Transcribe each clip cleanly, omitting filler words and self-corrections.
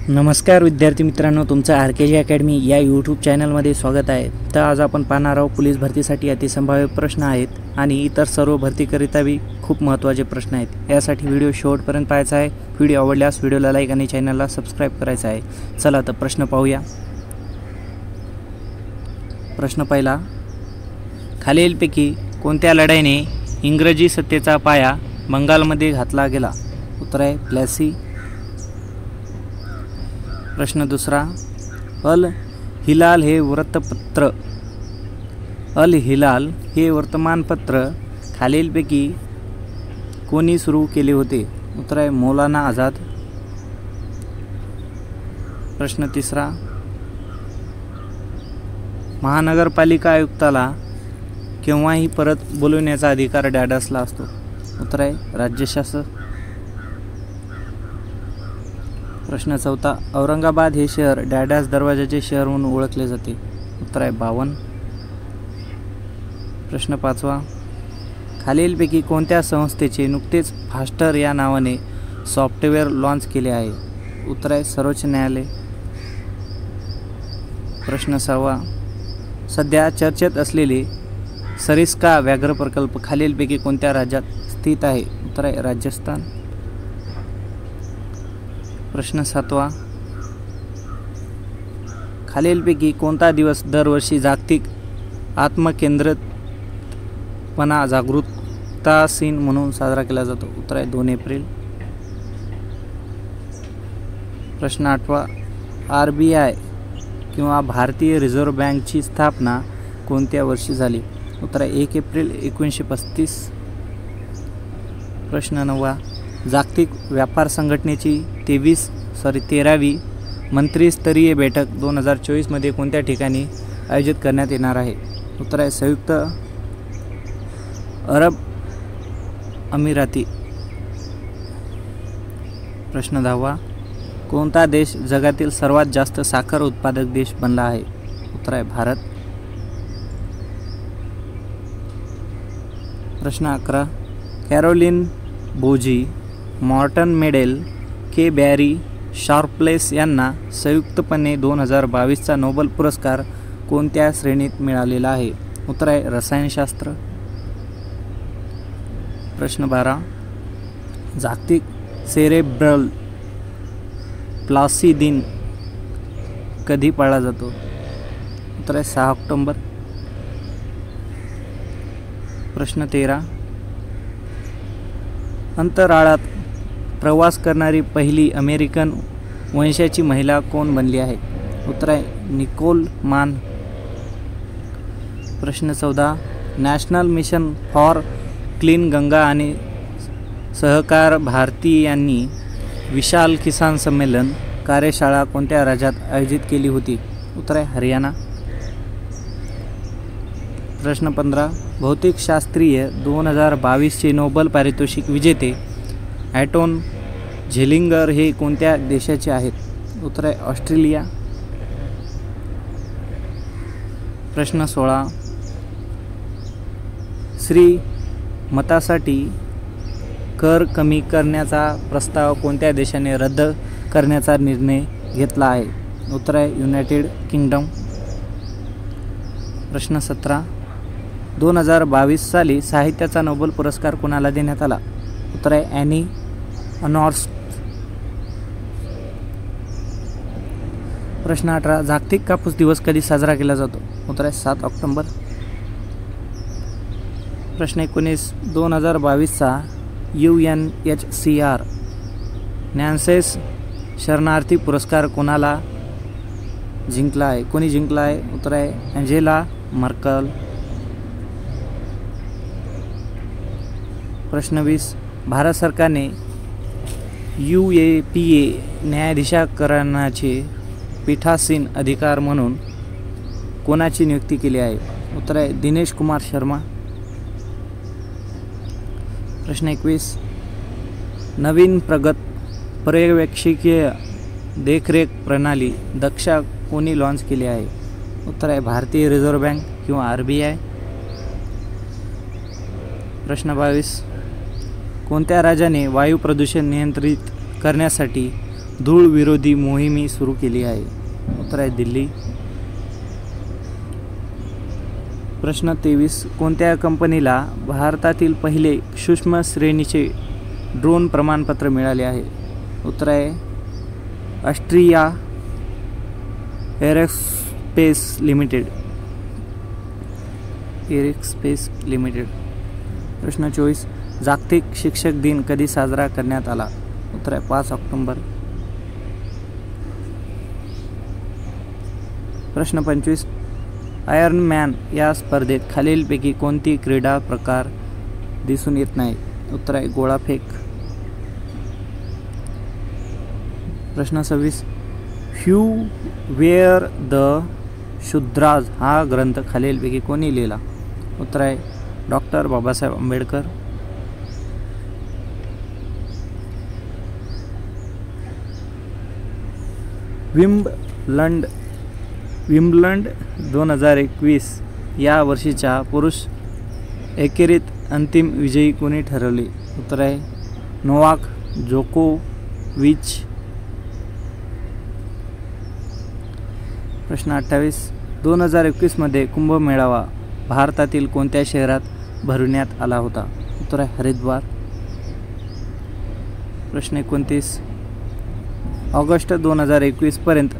नमस्कार विद्यार्थी मित्रांनो, तुमचं RKG अकॅडमी या यूट्यूब चॅनलमध्ये स्वागत आहे। तर आज आपण पाहणार आहोत पोलीस भरतीसाठी अतिसंभाव्य प्रश्न आहेत आणि इतर सर्व भरतीकरिताही खूप महत्त्वाचे प्रश्न आहेत। यासाठी व्हिडिओ शेवटपर्यंत पाहायचा आहे। व्हिडिओ आवडल्यास व्हिडिओला लाईक आणि चॅनलला सबस्क्राईब करायचं आहे। चला तर प्रश्न पाहूया। प्रश्न पहिला, खालीलपैकी कोणत्या लढाईने इंग्रजी सत्तेचा पाया बंगालमध्ये घातला गेला? उत्तर आहे प्लासी। प्रश्न दुसरा, अल हिलाल हे वर्तमानपत्र खालीलपैकी कोणी सुरू केले होते? उत्तर आहे मौलाना आझाद। प्रश्न तिसरा, महानगरपालिका आयुक्ताला केव्हाही परत बोलवण्याचा अधिकार डॅडसला असतो? उत्तर आहे राज्यशासक। प्रश्न चौथा, औरंगाबाद हे शहर डॅडस दरवाजाचे शहर म्हणून ओळखले जाते? उत्तर आहे 52। प्रश्न पाचवा, खालीलपैकी कोणत्या संस्थेचे नुकतेच फास्टर या नावाने सॉफ्टवेअर लॉन्च केले आहे? उत्तर आहे सर्वोच्च न्यायालय। प्रश्न सहावा, सध्या चर्चेत असलेले सरिस्का व्याघ्र प्रकल्प खालीलपैकी कोणत्या राज्यात स्थित आहे? उत्तर आहे राजस्थान। प्रश्न सातवा, खालीलपैकी कोणता दिवस दरवर्षी जागतिक आत्मकेंद्रितपणा जागरूकता दिन म्हणून साजरा केला जातो? उत्तर आहे 2 एप्रिल। प्रश्न आठवा, RBI किंवा भारतीय रिझर्व्ह बँकची स्थापना कोणत्या वर्षी झाली? उत्तर आहे 1 एप्रिल 1935। प्रश्न नववा, जागतिक व्यापार संघटनेची 13वी मंत्रिस्तरीय बैठक 2024 मध्ये कोणत्या ठिकाणी आयोजित करण्यात येणार आहे? उत्तर आहे संयुक्त अरब अमिराती। प्रश्न 10वा, कोणता देश जगातील सर्वात जास्त साखर उत्पादक देश बनला आहे? उत्तर आहे भारत। प्रश्न 11, कॅरोलिन बोजी, मॉर्टन मेडेल, के बॅरी, शार्पलेस यांना संयुक्तपणे 2022चा नोबेल पुरस्कार कोणत्या श्रेणीत मिळालेला आहे? उत्तर आहे रसायनशास्त्र। प्रश्न 12, जागतिक सेरेब्रल पॉल्सी दिन कधी पाळला जातो? उत्तर आहे 6 ऑक्टोबर। प्रश्न 13, अंतराळात प्रवास करणारी पहिली अमेरिकन वंशाची महिला कोण बनली आहे? उत्तर आहे निकोल मान। प्रश्न 14, national mission for clean Ganga आणि सहकार भारती यांनी विशाल किसान संमेलन कार्यशाळा कोणत्या राज्यात आयोजित केली होती? उत्तर आहे हरियाणा। प्रश्न 15, भौतिकशास्त्रीय 2022चे नोबेल पारितोषिक विजेते ॲटोन झेलिंगर हे कोणत्या देशाचे आहेत? उत्तर आहे ऑस्ट्रेलिया। प्रश्न 16, श्रीमतासाठी कर कमी करण्याचा प्रस्ताव कोणत्या देशाने रद्द करण्याचा निर्णय घेतला आहे? उत्तर आहे युनायटेड किंगडम। प्रश्न 17, 2022 साली साहित्याचा नोबेल पुरस्कार कोणाला देण्यात आला? उत्तर आहे ॲनी अनॉर्स्ट। प्रश्न 18, जागतिक कापूस दिवस कधी साजरा केला जातो? उत्तर आहे 7 ऑक्टोबर। प्रश्न 19, 2022चा UNHCR नॅन्सेस शरणार्थी पुरस्कार कोणी जिंकला आहे? उत्तर आहे अँजेला मर्कल। प्रश्न 20, भारत सरकारने UAPA न्यायाधीशीकरणाचे पीठासीन अधिकार म्हणून कोणाची नियुक्ती केली आहे? उत्तर आहे दिनेश कुमार शर्मा। प्रश्न 21, नवीन प्रगत पर्यवेक्षकीय देखरेख प्रणाली दक्षा कोणी लॉन्च केली आहे? उत्तर आहे भारतीय रिझर्व्ह बँक किंवा RBI। प्रश्न 22, कोणत्या राज्याने वायू प्रदूषण नियंत्रित करण्यासाठी धूळ विरोधी मोहीम सुरू केली आहे? उत्तर आहे दिल्ली. प्रश्न 23. कोणत्या कंपनीला भारतातील पहिले सूक्ष्म श्रेणीचे ड्रोन प्रमाणपत्र मिळाले आहे? उत्तर आहे ऑस्ट्रिया एरोस्पेस लिमिटेड. प्रश्न 24. जागतिक शिक्षक दिन कधी साजरा करण्यात आला? उत्तर आहे 5 ऑक्टोबर. प्रश्न 25. आयर्नमॅन या स्पर्धेत खालीलपैकी कोणती क्रीडा प्रकार दिसून येत नाही? उत्तर आहे गोळाफेक. प्रश्न 26. ह्यू वेअर द शूद्राज हा ग्रंथ खालीलपैकी कोणी लिहिला? उत्तर आहे डॉक्टर बाबासाहेब आंबेडकर. विम्बल्डन 2021 या वर्षीच्या पुरुष एकेरीत अंतिम विजयी कोणी ठरवले? उत्तर आहे नोवाक जोकोविच. प्रश्न 28. 2021 मध्ये कुंभमेळावा भारतातील कोणत्या शहरात भरवण्यात आला होता? उत्तर आहे हरिद्वार. प्रश्न 29. ऑगस्ट 2021 पर्यंत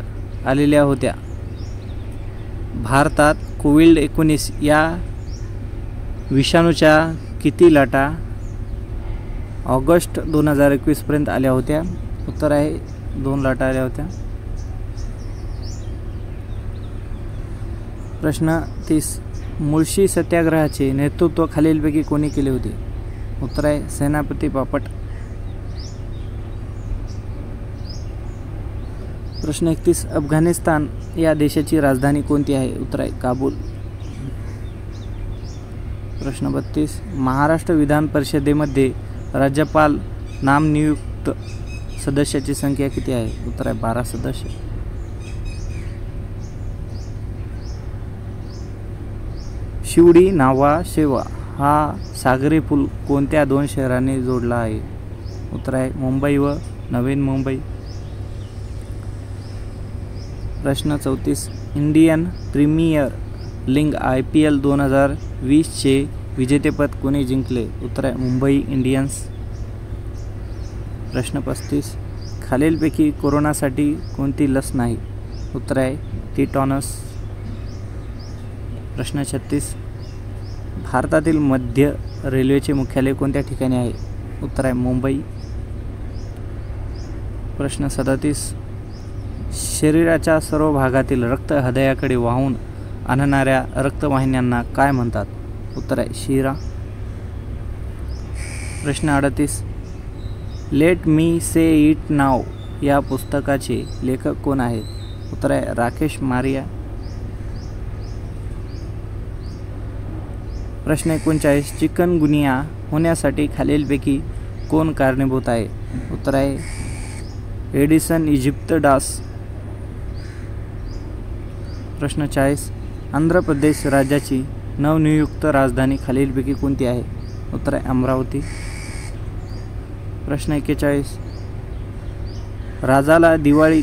आलेल्या होत्या भारतात कोविड-19 या विषाणूच्या किती लाटा ऑगस्ट 2021 पर्यंत आल्या होत्या? उत्तर आहे 2 लाटा आल्या होत्या. प्रश्न 30. मुळशी सत्याग्रहाचे नेतृत्व खालीलपैकी कोणी केले होते? उत्तर आहे सेनापती बापट. प्रश्न 31. अफगाणिस्तान या देशाची राजधानी कोणती आहे? उत्तर आहे काबूल. प्रश्न 32. महाराष्ट्र विधान परिषदेमध्ये राज्यपाल नामनियुक्त सदस्याची संख्या किती आहे? उत्तर आहे 12 सदस्य. शिवडी नावा शेवा हा सागरी पूल कोणत्या 2 शहरांनी जोडला आहे? उत्तर आहे मुंबई व नवीन मुंबई. प्रश्न 34. इंडियन प्रीमियर लीग IPL 2020चे विजेतेपद कोणी जिंकले? उत्तर आहे मुंबई इंडियन्स. प्रश्न 35. खालीलपैकी कोरोनासाठी कोणती लस नाही? उत्तर आहे टिटॉनस. प्रश्न 36. भारतातील मध्य रेल्वेचे मुख्यालय कोणत्या ठिकाणी आहे? उत्तर आहे मुंबई. प्रश्न 37. शरीराच्या सर्व भागातील रक्त हृदयाकडे वाहून आणणाऱ्या रक्तवाहिन्यांना काय म्हणतात? उत्तर आहे शिरा. प्रश्न 38. लेट मी से इट नाव या पुस्तकाचे लेखक कोण आहेत? उत्तर आहे राकेश मारिया. प्रश्न 39. चिकनगुनिया होण्यासाठी खालीलपैकी कोण कारणीभूत आहे? उत्तर आहे एडिसन इजिप्तडास. प्रश्न 40. आंध्र प्रदेश राज्याची नवनियुक्त राजधानी खालीलपैकी कोणती आहे? उत्तर आहे अमरावती. प्रश्न 41. राजाला दिवाळी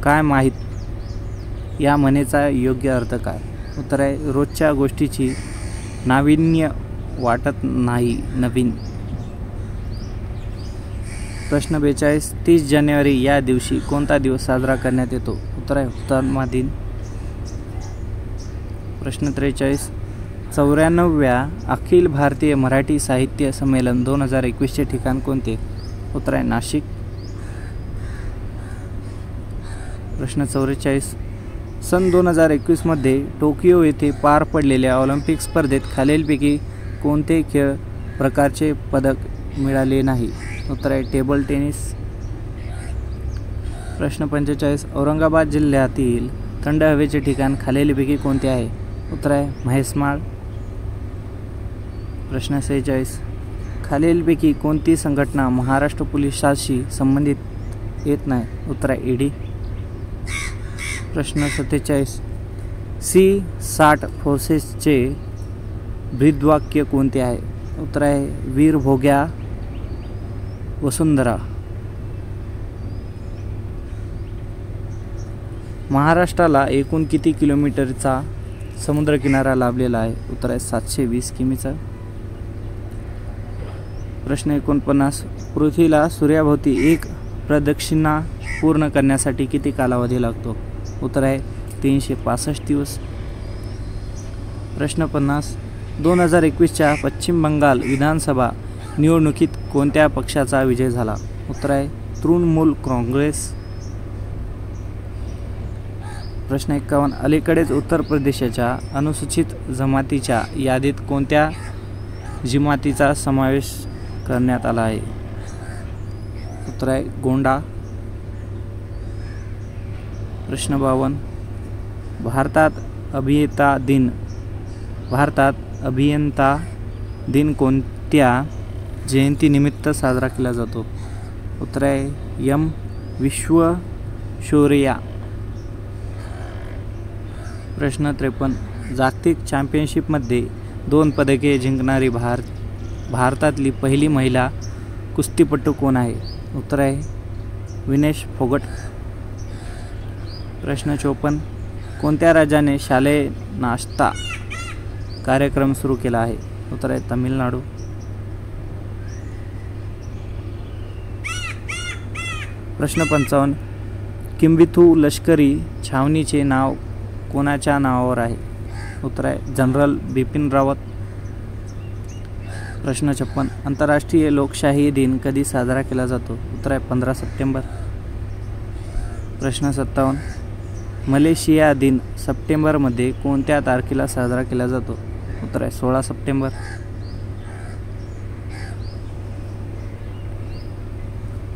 काय माहीत या म्हणेचा योग्य अर्थ काय? उत्तर आहे रोजच्या गोष्टीची नाविन्य वाटत नाही नवीन. प्रश्न 42. 30 जानेवारी या दिवशी कोणता दिवस साजरा करण्यात येतो? उत्तर आहे हुतात्मा दिन. प्रश्न 43. 94व्या अखिल भारतीय मराठी साहित्य संमेलन 2021चे ठिकाण कोणते? उत्तर आहे नाशिक. प्रश्न 44. सन 2021 मध्ये टोकियो येथे पार पडलेल्या ऑलिम्पिक स्पर्धेत खालीलपैकी कोणते खेळ प्रकारचे पदक मिळाले नाही? उत्तर आहे टेबल टेनिस. प्रश्न 45. औरंगाबाद जिल्ह्यातील थंड हवेचे ठिकाण खालीलपैकी कोणते आहे? उत्तर आहे म्हैसमाळ. प्रश्न 46. खालीलपैकी कोणती संघटना महाराष्ट्र पोलिसांशी संबंधित येत नाही? उत्तर आहे ईडी. प्रश्न 47. C-60 फोर्सेसचे ब्रीदवाक्य कोणते आहे? उत्तर आहे वीर भोग्या वसुंधरा. महाराष्ट्राला एकूण किती किलोमीटरचा समुद्रकिनारा लाभलेला आहे? उत्तर आहे 720 किमीचा. प्रश्न 49. पृथ्वीला सूर्याभोवती एक प्रदक्षिणा पूर्ण करण्यासाठी किती कालावधी लागतो? उत्तर आहे 365 दिवस. प्रश्न 50. 2021च्या पश्चिम बंगाल विधानसभा निवडणुकीत कोणत्या पक्षाचा विजय झाला? उत्तर आहे तृणमूल काँग्रेस. प्रश्न 51. अलीकडेच उत्तर प्रदेशाच्या अनुसूचित जमातीच्या यादीत कोणत्या जमातीचा समावेश करण्यात आला आहे? उत्तर आहे गोंडा. प्रश्न 52. भारतात अभियंता दिन कोणत्या जयंतीनिमित्त साजरा केला जातो? उत्तर आहे एम. विश्वेश्वरय्या. प्रश्न 53. जागतिक चॅम्पियनशिपमध्ये 2 पदके जिंकणारी भारतातली पहिली महिला कुस्तीपटू कोण आहे? उत्तर आहे विनेश फोगट. प्रश्न 54. कोणत्या राज्याने शालेय नाश्ता कार्यक्रम सुरू केला आहे? उत्तर आहे तामिळनाडू. प्रश्न 55. किंबिथू लष्करी छावणीचे नाव कोणाच्या नावावर आहे? उत्तर आहे जनरल बिपिन रावत. प्रश्न 56. आंतरराष्ट्रीय लोकशाही दिन कधी साजरा केला जातो? उत्तर आहे 15 सप्टेंबर. प्रश्न 57. मलेशिया दिन सप्टेंबरमध्ये कोणत्या तारखेला साजरा केला जातो? उत्तर आहे 16 सप्टेंबर.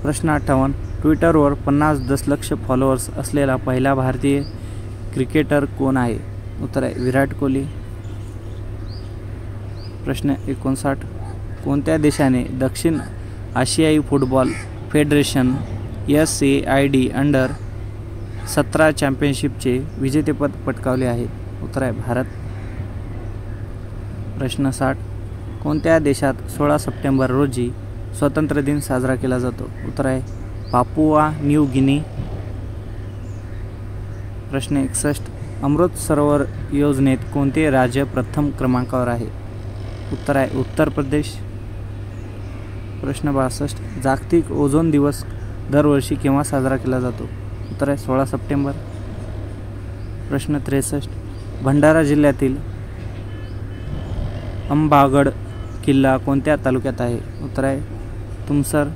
प्रश्न 58. ट्विटरवर 50 दशलक्ष फॉलोअर्स असलेला पहिला भारतीय क्रिकेटर कोण आहे? उत्तर आहे विराट कोहली. प्रश्न 59. कोणत्या देशाने दक्षिण आशियाई फुटबॉल फेडरेशन SAID अंडर 17 चॅम्पियनशिपचे विजेतेपद पटकावले आहे? उत्तर आहे भारत. प्रश्न 60. कोणत्या देशात 16 सप्टेंबर रोजी स्वातंत्र्य दिन साजरा केला जातो? उत्तर आहे पापुआ न्यू गिनी. प्रश्न 61. अमृत सरोवर योजनेत कोणते राज्य प्रथम क्रमांकावर आहे? उत्तर आहे उत्तर प्रदेश. प्रश्न 62. जागतिक ओझोन दिवस दरवर्षी केव्हा साजरा केला जातो? उत्तर आहे 16 सप्टेंबर. प्रश्न 63. भंडारा जिल्ह्यातील अंबागड किल्ला कोणत्या तालुक्यात आहे? उत्तर आहे तुमसर.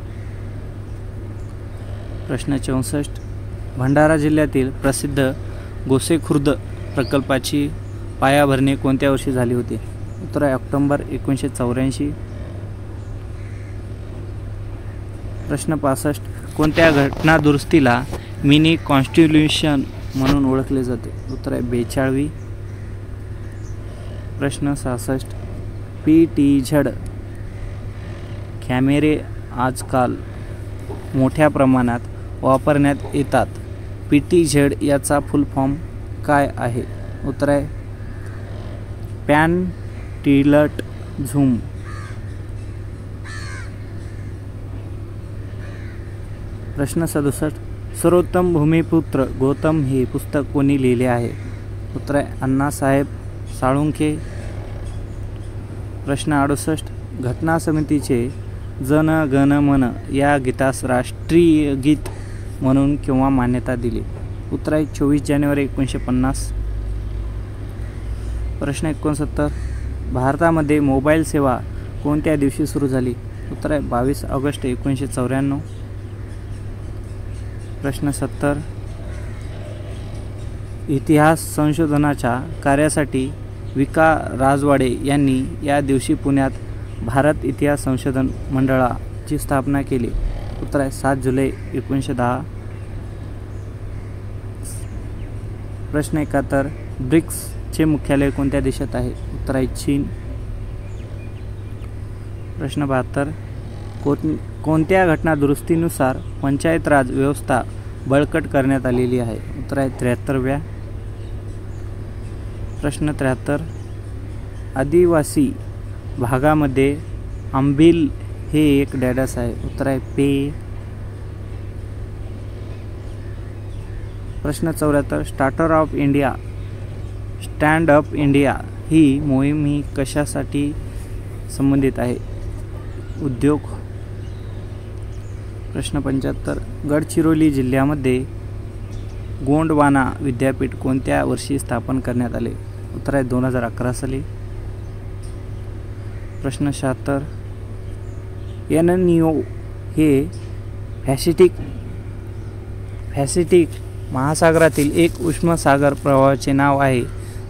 प्रश्न 64. भंडारा जिल्ह्यातील प्रसिद्ध गोसेखुर्द प्रकल्पाची पायाभरणी कोणत्या वर्षी झाली होती? उत्तर आहे ऑक्टोबर 1984. प्रश्न 65. कोणत्या घटना दुरुस्तीला मिनी कॉन्स्टिट्यूशन म्हणून ओळखले जाते? उत्तर आहे 42वी. प्रश्न 66. PTZ कॅमेरे आजकाल मोठ्या प्रमाणात वापरण्यात येतात. PTZ याचा फुल फॉर्म काय आहे? उत्तर आहे पॅन टिल्ट झूम. प्रश्न 67. सर्वोत्तम भूमिपुत्र गौतम हे पुस्तक कोणी लिहिले आहे? उत्तर आहे अण्णासाहेब साळुंखे. प्रश्न 68. घटना समितीचे जन गण मन या गीतास राष्ट्रीय गीत म्हणून केव्हा मान्यता दिली? उत्तर आहे 24 जानेवारी 1950. प्रश्न 69. भारतामध्ये मोबाईल सेवा कोणत्या दिवशी सुरू झाली? उत्तर आहे 22 ऑगस्ट 1994. प्रश्न 70. इतिहास संशोधनाच्या कार्यासाठी विका राजवाडे यांनी या दिवशी पुण्यात भारत इतिहास संशोधन मंडळाची स्थापना केली. उत्तर आहे 7 जुलै 1910. प्रश्न 71. ब्रिक्सचे मुख्यालय कोणत्या देशात आहे? उत्तर आहे चीन. प्रश्न 72. कोणत्या घटना दुरुस्तीनुसार पंचायत राज व्यवस्था बळकट करण्यात आलेली आहे? उत्तर आहे 73व्या. प्रश्न 73. आदिवासी भागामध्ये आंबील हे एक डॅडस आहे? उत्तर आहे पे. प्रश्न 74 starter of India stand up India ही मोहीम ही कशासाठी संबंधित आहे? उद्योग. प्रश्न 75 गडचिरोली जिल्ह्यामध्ये गोंडवाना विद्यापीठ कोणत्या वर्षी स्थापन करण्यात आले? उत्तर आहे 2011 साली. प्रश्न 76 एल-निनो हे पॅसिफिक महासागरातील एक उष्ण सागर प्रवाहाचे नाव आहे,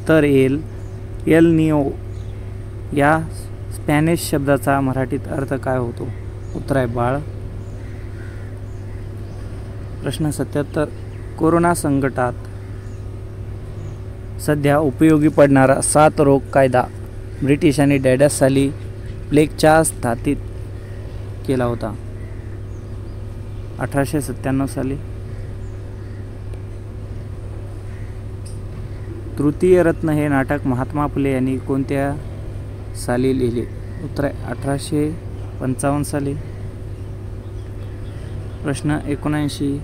तर एल-निनो या स्पॅनिश शब्दाचा मराठीत अर्थ काय होतो? उत्तर आहे बाळ. प्रश्न 77 कोरोना संकटात सध्या उपयोगी पडणारा 7 रोग कायदा ब्रिटिशांनी डॅडॅस साली प्लेगच्या स्थापित केला होता? 1897 साली. तृतीय रत्न हे नाटक महात्मा फुले यांनी कोणत्या साली लिहिले? उत्तर आहे 1855 साली. प्रश्न 79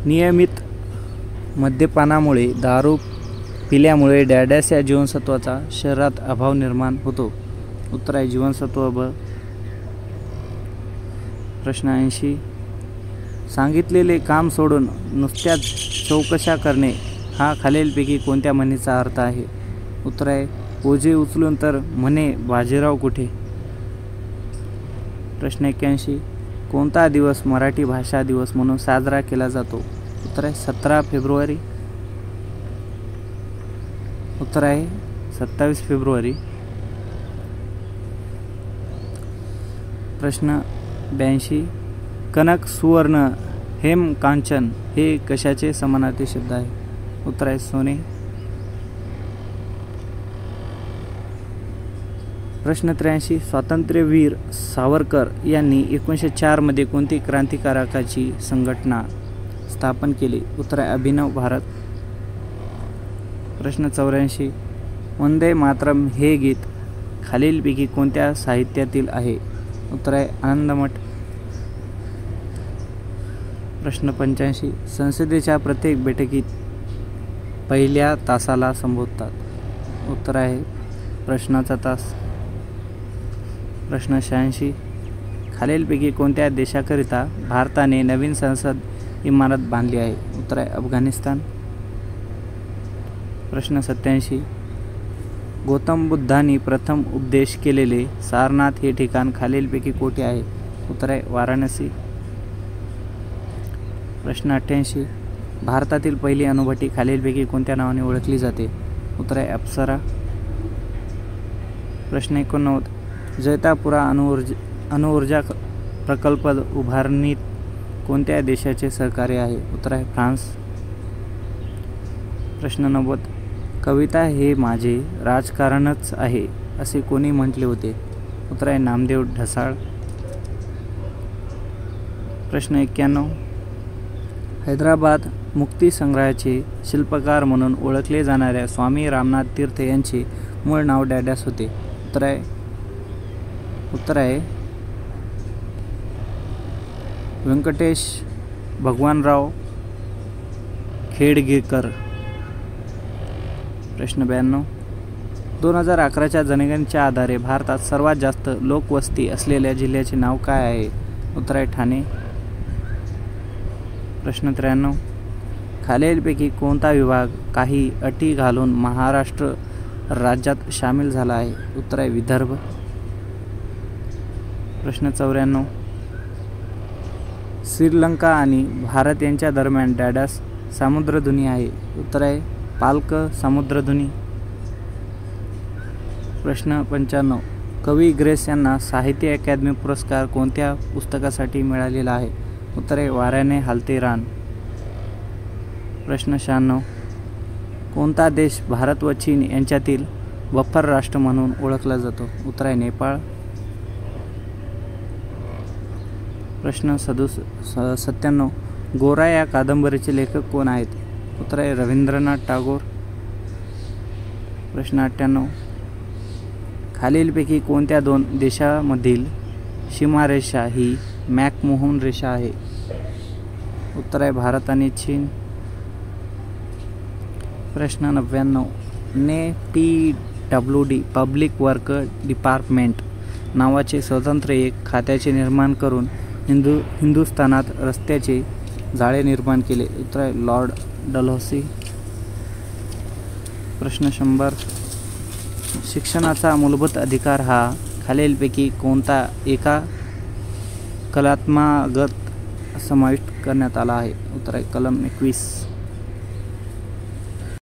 नियमित मद्यपानामुळे दारू पिल्यामुळे डॅडॅस या जीवनसत्वाचा शरीरात अभाव निर्माण होतो? उत्तर आहे जीवनसत्व ब. प्रश्न 80 सांगितलेले काम सोडून नुसत्याच चौकशा करणे हा खालीलपैकी कोणत्या म्हणीचा अर्थ आहे? उत्तर आहे ओझे उचलून तर म्हणे बाजीराव कुठे? प्रश्न 81 कोणता दिवस मराठी भाषा दिवस म्हणून साजरा केला जातो? उत्तर आहे 17 फेब्रुवारी. उत्तर आहे 27 फेब्रुवारी. प्रश्न 82 कनक सुवर्ण हेम कांचन हे कशाचे समानार्थी शब्द आहे? उत्तर आहे सोने. प्रश्न 83 स्वातंत्र्यवीर सावरकर यांनी 1904 मध्ये कोणती क्रांतिकारकाची संघटना स्थापन केली? उत्तर आहे अभिनव भारत. प्रश्न 84 वंदे मातरम हे गीत खालीलपैकी कोणत्या साहित्यातील आहे? उत्तर आहे आनंदमठ. प्रश्न 85 संसदेच्या प्रत्येक बैठकीत पहिल्या तासाला संबोधतात? उत्तर आहे प्रश्नाचा तास. प्रश्न 86 खालीलपैकी कोणत्या देशाकरिता भारताने नवीन संसद इमारत बांधली आहे? उत्तर आहे अफगाणिस्तान. प्रश्न 87 गौतम बुद्धांनी प्रथम उपदेश केलेले सारनाथ हे ठिकाण खालीलपैकी कोठे आहे? उत्तर आहे वाराणसी. प्रश्न 88 भारतातील पहिली अणुभट्टी खालीलपैकी कोणत्या नावाने ओळखली जाते? उत्तर आहे अप्सरा. प्रश्न 89 जैतापुरा अणुऊर्जा प्रकल्प उभारणीत कोणत्या देशाचे सहकार्य आहे? उत्तर आहे फ्रान्स. प्रश्न 90 कविता हे माझे राजकारणच आहे असे कोणी म्हटले होते? उत्तर आहे नामदेव ढसाळ. प्रश्न 91 हैदराबाद मुक्तीसंग्रहाचे शिल्पकार म्हणून ओळखले जाणाऱ्या स्वामी रामनाथ तीर्थ यांचे मूळ नाव डॅडॅस होते? उत्तर आहे व्यंकटेश भगवानराव खेडगेकर. प्रश्न 92 2011च्या जनगणनेच्या आधारे भारतात सर्वात जास्त लोकवस्ती असलेल्या जिल्ह्याचे नाव काय आहे? उत्तर आहे ठाणे. प्रश्न 93 खालीलपैकी कोणता विभाग काही अटी घालून महाराष्ट्र राज्यात सामील झाला आहे? उत्तर आहे विदर्भ. प्रश्न 94 श्रीलंका आणि भारत यांच्या दरम्यान डॅडॅस सामुद्रधुनी आहे? उत्तर आहे पाल्क सामुद्रधुनी. प्रश्न 95 कवी ग्रेस यांना साहित्य अकादमी पुरस्कार कोणत्या पुस्तकासाठी मिळालेला आहे? उत्तर आहे वाऱ्याने हालते रान. प्रश्न 96 कोणता देश भारत व चीन यांच्यातील बफर राष्ट्र म्हणून ओळखला जातो? उत्तर आहे नेपाळ. प्रश्न 97 गोरा या कादंबरीचे लेखक कोण आहेत? उत्तर आहे रवींद्रनाथ टागोर. प्रश्न 98 खालीलपैकी कोणत्या दोन देशांमधील सीमारेषा ही मॅकमोहन रेषा आहे? उत्तर आहे भारत आणि चीन. प्रश्न 99. PWD पब्लिक वर्क डिपार्टमेंट नावाचे स्वतंत्र एक खात्याचे निर्माण करून हिंदुस्थानात रस्त्याचे जाळे निर्माण केले. उत्तर आहे लॉर्ड डलहौसी. प्रश्न 100. शिक्षणाचा मूलभूत अधिकार हा खालीलपैकी कोणता एका कलमागत समाविष्ट करण्यात आला आहे. उत्तर आहे कलम 21.